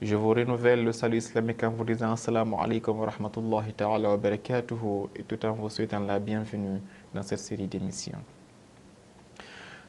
Je vous renouvelle le salut islamique en vous disant Assalamu alaikum wa rahmatullahi ta'ala wa barakatuhu et tout en vous souhaitant la bienvenue dans cette série d'émissions.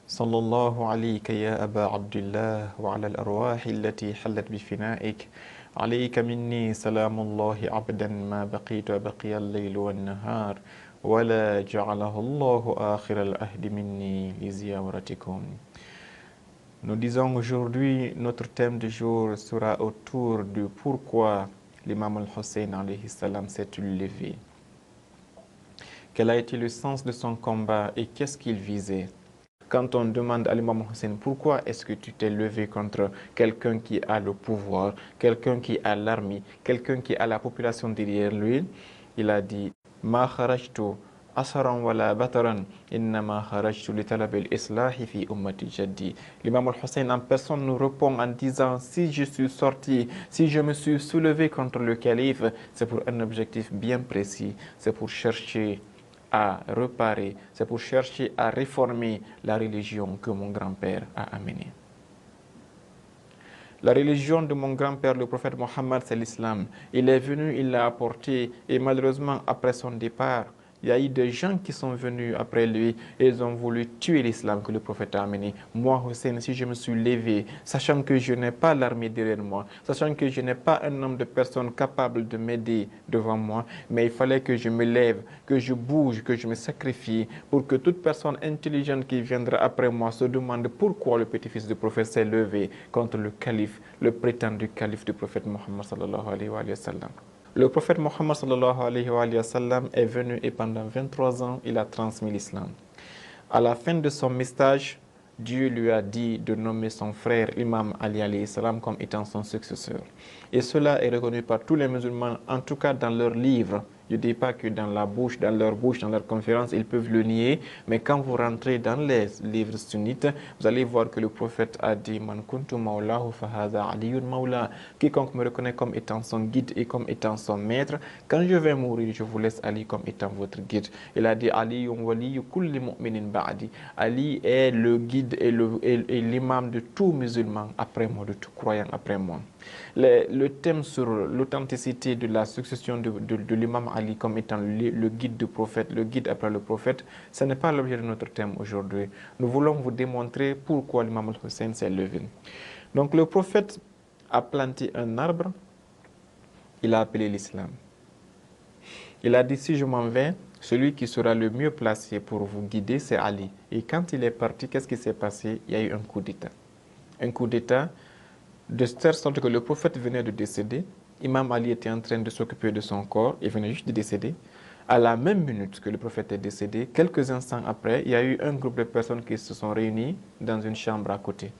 Sallallahu alayka ya Aba Abdullah wa ala al-arwah allati hallat bi fina'ik alayka minni salamullahi abdan ma baqitu wa baqiya al-layl wa an-nahar wa la ja'alahu Allahu akhir al-ahdi minni li ziyaratikum. Nous disons aujourd'hui, notre thème du jour sera autour de pourquoi l'imam al-Hussein alayhi salam s'est levé. Quel a été le sens de son combat et qu'est-ce qu'il visait? Quand on demande à l'imam Hussein pourquoi est-ce que tu t'es levé contre quelqu'un qui a le pouvoir, quelqu'un qui a l'armée, quelqu'un qui a la population derrière lui, il a dit Ma kharajtu asran wala bataran innama kharajtu li talab al-islahi fi ummati jaddi. L'imam al-Hussein en personne nous répond en disant si je suis sorti, si je me suis soulevé contre le calife, c'est pour un objectif bien précis, c'est pour chercher à réparer, c'est pour chercher à réformer la religion que mon grand-père a amenée. La religion de mon grand-père, le prophète Mohammed, c'est l'islam. Il est venu, il l'a apporté et malheureusement, après son départ, il y a eu des gens qui sont venus après lui et ils ont voulu tuer l'islam que le prophète a amené. Moi, Hussein, si je me suis levé, sachant que je n'ai pas l'armée derrière moi, sachant que je n'ai pas un nombre de personnes capables de m'aider devant moi, mais il fallait que je me lève, que je bouge, que je me sacrifie pour que toute personne intelligente qui viendra après moi se demande pourquoi le petit-fils du prophète s'est levé contre le calife, le prétendu calife du prophète Mohammed sallallahu alayhi wa sallam. Le prophète Mohammed sallallahu alayhi wa sallam est venu et pendant 23 ans, il a transmis l'islam. À la fin de son message, Dieu lui a dit de nommer son frère, l'imam Ali alayhi salam, comme étant son successeur. Et cela est reconnu par tous les musulmans, en tout cas dans leurs livres. Je ne dis pas que dans leur bouche, dans leurs conférences, ils peuvent le nier, mais quand vous rentrez dans les livres sunnites, vous allez voir que le prophète a dit Man kuntu mawlahu fahadha aliyun mawla. Quiconque me reconnaît comme étant son guide et comme étant son maître, quand je vais mourir, je vous laisse Ali comme étant votre guide. Il a dit Aliyun waliyu kulli mu'minin ba'di. Ali est le guide et l'imam de tout musulman après moi, de tout croyant après moi. Le thème sur l'authenticité de la succession de l'imam Ali comme étant le guide du prophète, le guide après le prophète, ce n'est pas l'objet de notre thème aujourd'hui. Nous voulons vous démontrer pourquoi l'imam al-Hussein s'est levé. Donc le prophète a planté un arbre, il a appelé l'islam. Il a dit si je m'en vais, celui qui sera le mieux placé pour vous guider, c'est Ali. Et quand il est parti, qu'est-ce qui s'est passé? Il y a eu un coup d'État. Un coup d'État de telle sorte que le prophète venait de décéder, Imam Ali était en train de s'occuper de son corps, il venait juste de décéder. À la même minute que le prophète est décédé, quelques instants après, il y a eu un groupe de personnes qui se sont réunies dans une chambre à côté.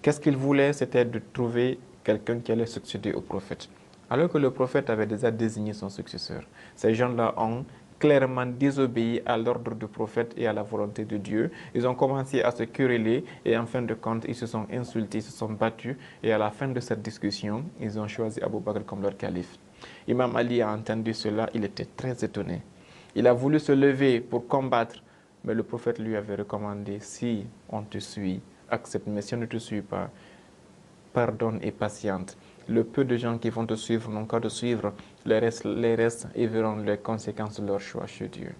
Qu'est-ce qu'ils voulaient? C'était de trouver quelqu'un qui allait succéder au prophète. Alors que le prophète avait déjà désigné son successeur. Ces gens-là ont clairement désobéi à l'ordre du prophète et à la volonté de Dieu. Ils ont commencé à se quereller et en fin de compte, ils se sont insultés, ils se sont battus. Et à la fin de cette discussion, ils ont choisi Abu Bakr comme leur calife. Imam Ali a entendu cela, il était très étonné. Il a voulu se lever pour combattre, mais le prophète lui avait recommandé, si on te suit, accepte, mais si on ne te suit pas, pardonne et patiente. Le peu de gens qui vont te suivre n'ont qu'à te suivre, les restes et verront les conséquences de leur choix chez Dieu.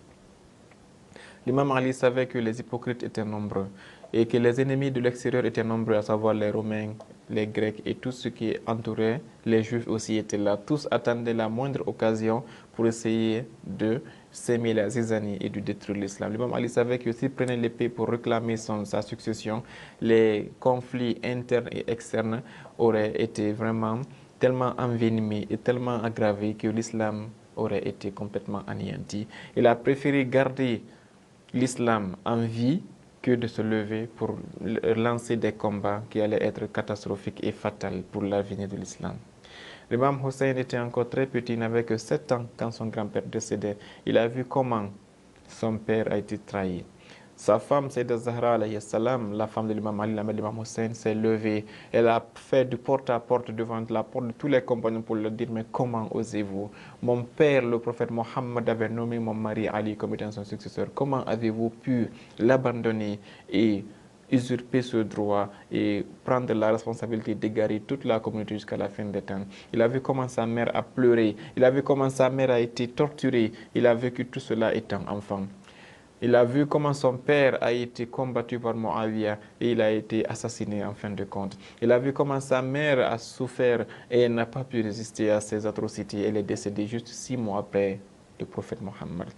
L'imam Ali savait que les hypocrites étaient nombreux et que les ennemis de l'extérieur étaient nombreux, à savoir les Romains, les Grecs et tout ce qui entourait les Juifs aussi étaient là. Tous attendaient la moindre occasion pour essayer de s'aimer la zizanie et de détruire l'islam. L'imam Ali savait que s'il prenait l'épée pour réclamer sa succession, les conflits internes et externes auraient été vraiment tellement envenimés et tellement aggravés que l'islam aurait été complètement anéanti. Il a préféré garder l'islam en vie que de se lever pour lancer des combats qui allaient être catastrophiques et fatals pour l'avenir de l'islam. L'imam Hussein était encore très petit, il n'avait que 7 ans quand son grand-père décédait. Il a vu comment son père a été trahi. Sa femme, Sayyidah Zahra alayhi salam, la femme de l'imam Ali, la mère de l'imam Hussein, s'est levée. Elle a fait du porte-à-porte devant la porte de tous les compagnons pour leur dire, mais comment osez-vous? Mon père, le prophète Mohammed, avait nommé mon mari Ali comme étant son successeur. Comment avez-vous pu l'abandonner et usurper ce droit et prendre la responsabilité d'égarer toute la communauté jusqu'à la fin des temps. Il a vu comment sa mère a pleuré, il a vu comment sa mère a été torturée, il a vécu tout cela étant enfant. Il a vu comment son père a été combattu par Muawiyah et il a été assassiné en fin de compte. Il a vu comment sa mère a souffert et elle n'a pas pu résister à ces atrocités. Elle est décédée juste 6 mois après le prophète Mohammed.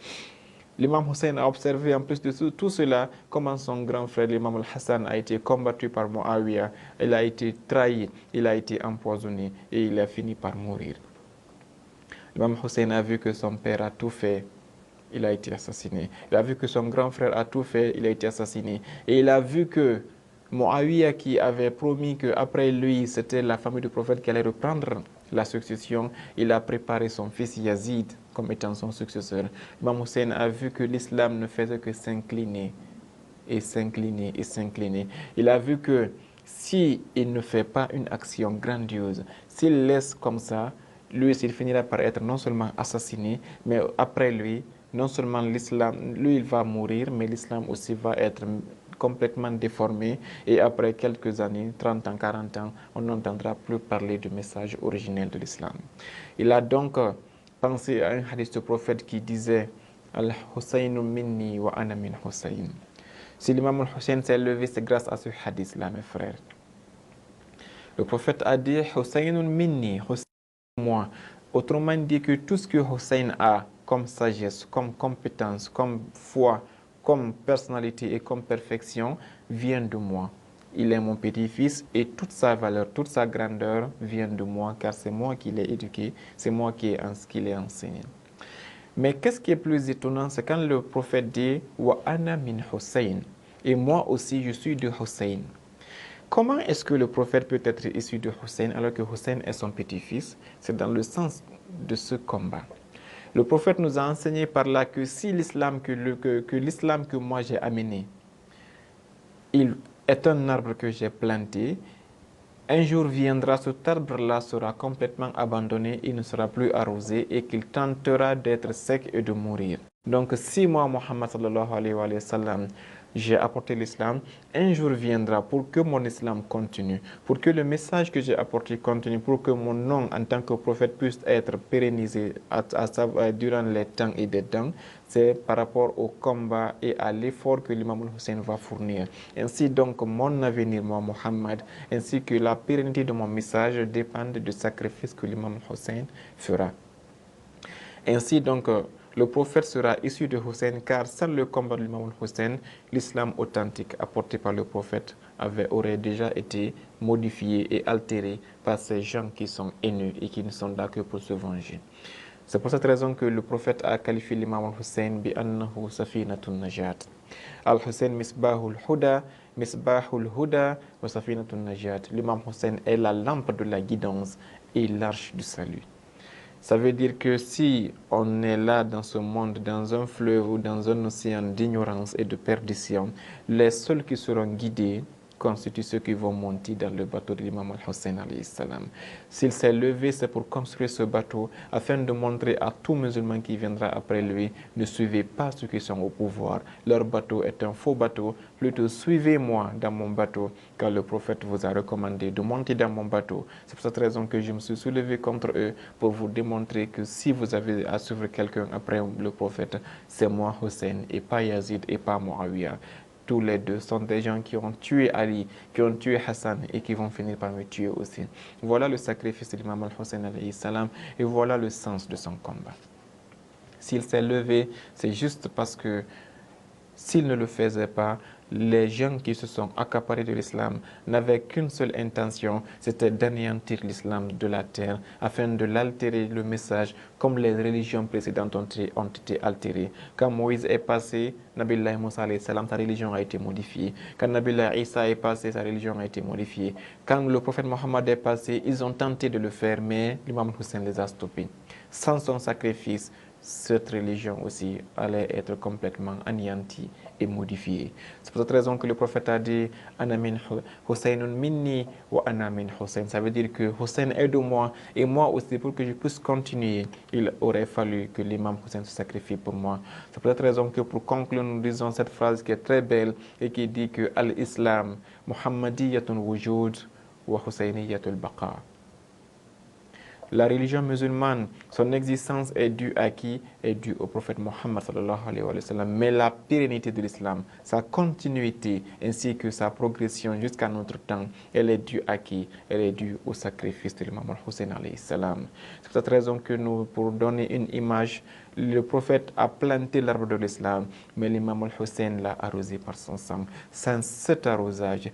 L'imam Hussein a observé en plus de tout cela comment son grand frère, l'imam al-Hassan, a été combattu par Muawiyah. Il a été trahi, il a été empoisonné et il a fini par mourir. L'imam Hussein a vu que son père a tout fait. Il a été assassiné. Il a vu que son grand frère a tout fait, il a été assassiné. Et il a vu que Muawiyah, qui avait promis qu'après lui, c'était la famille du prophète qui allait reprendre la succession, il a préparé son fils Yazid comme étant son successeur. Imam Hussein a vu que l'islam ne faisait que s'incliner et s'incliner et s'incliner. Il a vu que s'il ne fait pas une action grandiose, s'il laisse comme ça, lui, il finira par être non seulement assassiné, mais après lui, non seulement l'islam, lui, il va mourir, mais l'islam aussi va être complètement déformé. Et après quelques années, 30 ans, 40 ans, on n'entendra plus parler du message originel de l'islam. Il a donc pensé à un hadith du prophète qui disait « Al-Husaynu minni wa ana min Husayn ». Si l'imam al-Hussein s'est levé, c'est grâce à ce hadith-là, mes frères. Le prophète a dit « Husaynun minni », Hussein moi. Autrement dit que tout ce que Hussein a comme sagesse, comme compétence, comme foi, comme personnalité et comme perfection vient de moi. Il est mon petit-fils et toute sa valeur, toute sa grandeur vient de moi car c'est moi qui l'ai éduqué, c'est moi qui l'ai enseigné. Mais qu'est-ce qui est plus étonnant, c'est quand le prophète dit « Wa ana min Hussein » et moi aussi je suis de Hussein. Comment est-ce que le prophète peut être issu de Hussein alors que Hussein est son petit-fils? C'est dans le sens de ce combat. Le prophète nous a enseigné par là que si l'islam que moi j'ai amené, il est un arbre que j'ai planté, un jour viendra, cet arbre-là sera complètement abandonné, il ne sera plus arrosé et qu'il tentera d'être sec et de mourir. Donc si moi, Muhammad sallallahu alayhi wa sallam, j'ai apporté l'islam, un jour viendra pour que mon islam continue, pour que le message que j'ai apporté continue, pour que mon nom en tant que prophète puisse être pérennisé durant les temps et des temps, c'est par rapport au combat et à l'effort que l'imam al-Hussein va fournir. Ainsi donc, mon avenir, moi, Muhammad, ainsi que la pérennité de mon message dépendent du sacrifice que l'imam al-Hussein fera. Ainsi donc, le prophète sera issu de Hussein car sans le combat de l'imam Hussein, l'islam authentique apporté par le prophète aurait déjà été modifié et altéré par ces gens qui sont haineux et qui ne sont là que pour se venger. C'est pour cette raison que le prophète a qualifié l'imam Hussein bi annahu safinatun najat. Al-Hussein misbahul huda wa safinatun najat. L'imam Hussein est la lampe de la guidance et l'arche du salut. Ça veut dire que si on est là dans ce monde, dans un fleuve ou dans un océan d'ignorance et de perdition, les seuls qui seront guidés constituent ceux qui vont monter dans le bateau de l'imam al-Hussein alayhi salam. S'il s'est levé, c'est pour construire ce bateau afin de montrer à tout musulman qui viendra après lui, ne suivez pas ceux qui sont au pouvoir. Leur bateau est un faux bateau. Plutôt suivez-moi dans mon bateau, car le prophète vous a recommandé de monter dans mon bateau. C'est pour cette raison que je me suis soulevé contre eux pour vous démontrer que si vous avez à suivre quelqu'un après le prophète, c'est moi Hussein et pas Yazid et pas Muawiyah. Tous les deux sont des gens qui ont tué Ali, qui ont tué Hassan et qui vont finir par me tuer aussi. Voilà le sacrifice de l'imam al-Hussein alayhi salam et voilà le sens de son combat. S'il s'est levé, c'est juste parce que s'il ne le faisait pas, les gens qui se sont accaparés de l'islam n'avaient qu'une seule intention, c'était d'anéantir l'islam de la terre afin de l'altérer le message comme les religions précédentes ont été altérées. Quand Moïse est passé, Nabiullah Moussa alayhi salam, sa religion a été modifiée. Quand Nabiullah Isa est passé, sa religion a été modifiée. Quand le prophète Mohammed est passé, ils ont tenté de le faire, mais l'imam Hussein les a stoppés. Sans son sacrifice, cette religion aussi allait être complètement anéantie et modifiée. C'est pour cette raison que le prophète a dit Ana min Husaynun minni wa ana min Husayn. Ça veut dire que Hussein est de moi et moi aussi, pour que je puisse continuer, il aurait fallu que l'imam Hussein se sacrifie pour moi. C'est pour cette raison que pour conclure, nous disons cette phrase qui est très belle et qui dit que Al-Islam Muhammadiyatul Wujud wa Husayniyatul Baqa. La religion musulmane, son existence est due à qui? Est due au prophète Mohammed sallallahu alayhi wa sallam. Mais la pérennité de l'islam, sa continuité ainsi que sa progression jusqu'à notre temps, elle est due à qui? Elle est due au sacrifice de l'imam al-Hussein alayhi salam. C'est pour cette raison que nous, pour donner une image, le prophète a planté l'arbre de l'islam, mais l'imam al-Hussein l'a arrosé par son sang. Sans cet arrosage,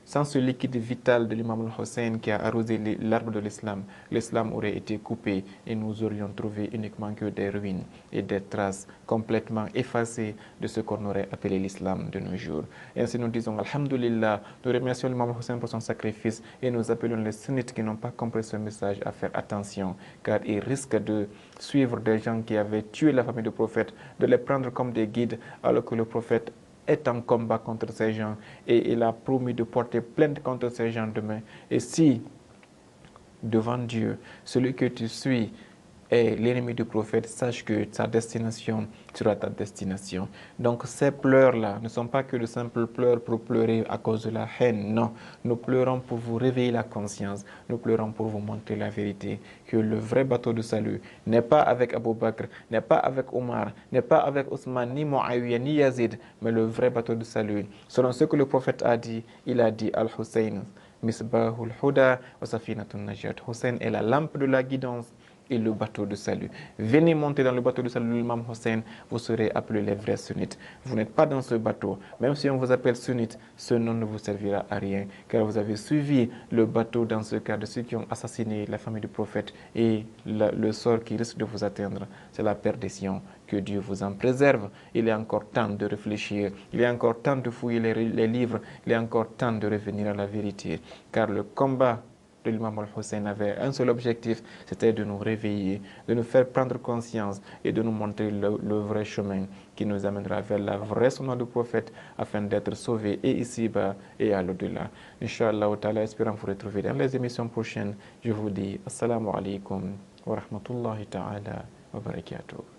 sans ce liquide vital de l'imam al-Hussein qui a arrosé l'arbre de l'islam, l'islam aurait été coupé et nous aurions trouvé uniquement que des ruines et des traces complètement effacées de ce qu'on aurait appelé l'islam de nos jours. Et ainsi nous disons Alhamdulillah, nous remercions l'imam al-Hussein pour son sacrifice et nous appelons les sunnites qui n'ont pas compris ce message à faire attention, car ils risquent de suivre des gens qui avaient tué la famille du prophète, de les prendre comme des guides, alors que le prophète est en combat contre ces gens et il a promis de porter plainte contre ces gens demain. Et si, devant Dieu, celui que tu suis est l'ennemi du prophète, sache que sa destination sera ta destination. Donc ces pleurs-là ne sont pas que de simples pleurs pour pleurer à cause de la haine, non. Nous pleurons pour vous réveiller la conscience, nous pleurons pour vous montrer la vérité, que le vrai bateau de salut n'est pas avec Abu Bakr, n'est pas avec Omar, n'est pas avec Ousmane, ni Muawiyah, ni Yazid, mais le vrai bateau de salut. Selon ce que le prophète a dit, il a dit Al-Hussein, Misbahul Huda wa Safinatun Najat. Hussein est la lampe de la guidance et le bateau de salut. Venez monter dans le bateau de salut de l'imam Hussein, vous serez appelés les vrais sunnites. Vous n'êtes pas dans ce bateau. Même si on vous appelle sunnite, ce nom ne vous servira à rien, car vous avez suivi le bateau dans ce cas de ceux qui ont assassiné la famille du prophète et le sort qui risque de vous atteindre, c'est la perdition. Que Dieu vous en préserve. Il est encore temps de réfléchir, il est encore temps de fouiller les livres, il est encore temps de revenir à la vérité, car le combat de l'imam al-Hussein avait un seul objectif, c'était de nous réveiller, de nous faire prendre conscience et de nous montrer le vrai chemin qui nous amènera vers la vraie sunna du prophète afin d'être sauvés et ici-bas et à l'au-delà. Inch'Allah, espérant vous retrouver dans les émissions prochaines. Je vous dis assalamu alaikum wa rahmatullahi ta'ala wa barakatuh.